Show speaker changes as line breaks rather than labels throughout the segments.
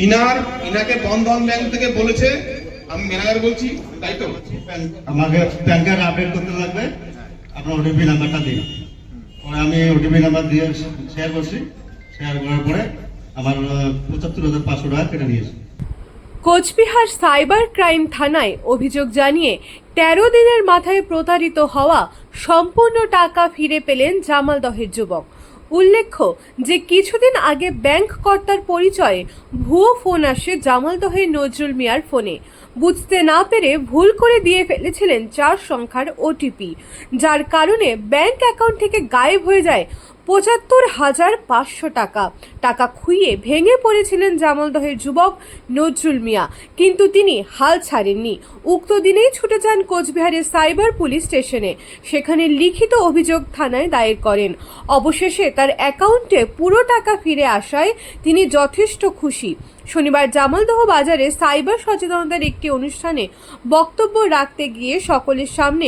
ইনাকে বন্ধন bank থেকে বলেছে, আমি ম্যানেজার বলছি, তাই তো?
আমাকে প্যান কার্ড আপডেট করতে লাগবে, আপনার ওটিপি নাম্বারটা দিন। পরে আমি ওটিপি নাম্বার দিয়ে শেয়ার করছি, শেয়ার করার পরে আমার ৭৫,৫০০ টাকা কেটে নিয়েছে।
কোচবিহার সাইবার ক্রাইম থানায় অভিযোগ জানিয়ে ১৩ দিনের মাথায় প্রতারিত হওয়া সম্পূর্ণ টাকা ফিরে পেলেন জামালদহের যুবক। উল্লেখ্য যে কিছুদিন আগে ব্যাংক কর্তার পরিচয়ে ভুয়ো ফোন আসে জামালদহের নজরুল মিয়ার ফোনে। বুঝতে না পেরে ভুল করে দিয়ে ফেলেছিলেন ৪ সংখ্যার ওটিপি, যার কারণে ব্যাংক অ্যাকাউন্ট থেকে গায়েব হয়ে যায় ৭৫,৫০০ টাকা। টাকা খুইয়ে ভেঙে পড়েছিলেন জামালদহের যুবক নজরুল মিয়া, কিন্তু তিনি হাল ছাড়েননি। উক্ত দিনেই ছুটে যান কোচবিহারের সাইবার পুলিশ স্টেশনে, সেখানে লিখিত অভিযোগ থানায় দায়ের করেন। অবশেষে তার অ্যাকাউন্টে পুরো টাকা ফিরে আসায় তিনি যথেষ্ট খুশি। শনিবার জামালদহ বাজারে সাইবার সচেতনতার একটি অনুষ্ঠানে বক্তব্য রাখতে গিয়ে সকলের সামনে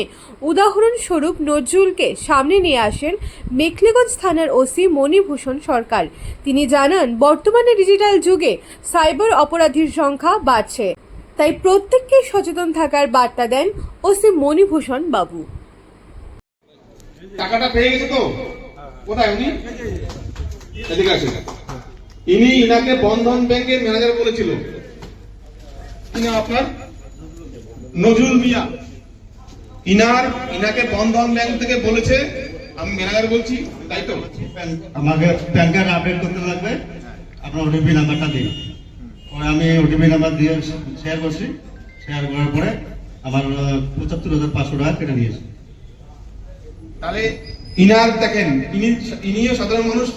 উদাহরণস্বরূপ নজরুলকে সামনে নিয়ে আসেন মেখলিগঞ্জ থানার ওসি মণিভূষণ সরকার। তিনি জানান, বর্তমানে ডিজিটাল যুগে সাইবার অপরাধীর সংখ্যা বাড়ছে, তাই প্রত্যেককে সচেতন থাকার বার্তা দেন ওসি মণিভূষণ বাবু।
টাকাটা পেয়ে গেছে তো? কোথায় উনি? এদিকে আসেন। ইনাকে বন্ধন ব্যাংকের ম্যানেজার বলেছিল, তিনি আপনার নজরুল মিয়া। ইনাকে বন্ধন ব্যাংক থেকে বলেছে, আমি ম্যানেজার বলছি, তাই তো?
আমাকে প্যান কার্ড আপডেট করতে লাগবে, আপনার ওটিপি নাম্বারটা দিন। পরে আমি ওটিপি নাম্বার দিয়ে শেয়ার করছি, শেয়ার করার পরে আমার ৭৫,৫০০ টাকা কেটে নিয়েছে।
তাহলে দেখেন, ইনিও সাধারণ মানুষ,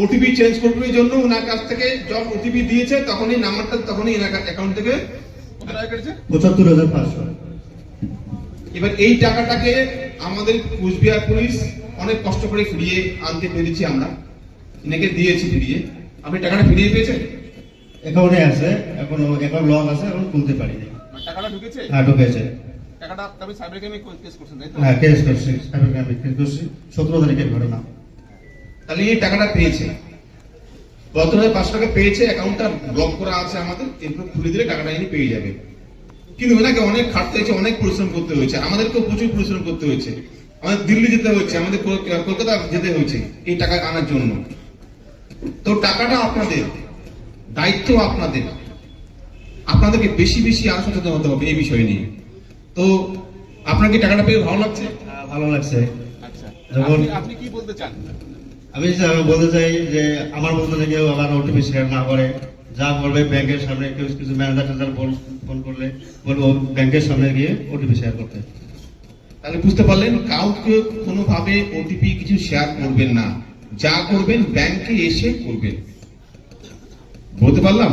ওটিপি চেঞ্জ করবে জন্য ওনার কাছ থেকে যখন ওটিপি দিয়েছে তখনই নাম্বারটা, তখনই এনার অ্যাকাউন্ট থেকে
৭৫,৫০০।
এবার এই টাকাটাকে আমাদের কোচবিহার পুলিশ অনেক কষ্ট করে ফিরিয়ে আনতে পেরেছি, আমরা এনাকে দিয়েছি ফিরিয়ে। আপনি টাকাটা ফিরিয়ে পেয়েছেন?
অ্যাকাউন্টে আছে, এখন অ্যাকাউন্ট লক আছে, এখন খুলতে পারিনি।
টাকাটা ঢুকেছে?
হ্যাঁ, ঢুকেছে।
টাকাটা আপনি সাইবার ক্রাইমে কেস করছেন, তাই তো?
হ্যাঁ, কেস করছি, সাইবার ক্রাইমে কেস করছি, ১৭ তারিখের ঘটনা।
তাহলে এই টাকাটা পেয়েছে, ৭৫,৫০০ টাকা পেয়েছে, অ্যাকাউন্টটা ব্লক করা আছে আমাদের, এরপর খুলে দিলে টাকাটা ইনি পেয়ে যাবে। কিন্তু ওনাকে অনেক খাটতে হয়েছে, অনেক পরিশ্রম করতে হয়েছে, আমাদেরকেও প্রচুর পরিশ্রম করতে হয়েছে। আমাদের দিল্লি যেতে হয়েছে, আমাদের কলকাতা যেতে হয়েছে এই টাকা আনার জন্য। তো টাকাটা আপনাদের, দায়িত্ব আপনাদের, আপনাদেরকে বেশি বেশি আরো সচেতন হতে হবে এই বিষয় নিয়ে। তো আপনার কি টাকাটা পেয়ে ভালো লাগছে?
ভালো লাগছে।
আচ্ছা,
যখন
আপনি কি বলতে চান?
আমি বলতে চাই যে আমার মতো কেউ আবার ওটিপি শেয়ার না করে, যা বলবে ব্যাংকের সামনে, কেউ কিছু ম্যানেজার টানেজার ফোন করলে বলবো ব্যাংকের সামনে গিয়ে ওটিপি শেয়ার করতে।
তাহলে বুঝতে পারলেন, কাউকে কোনোভাবে ওটিপি কিছু শেয়ার করবেন না, যা করবেন ব্যাংকে এসে করবেন। বলতে পারলাম?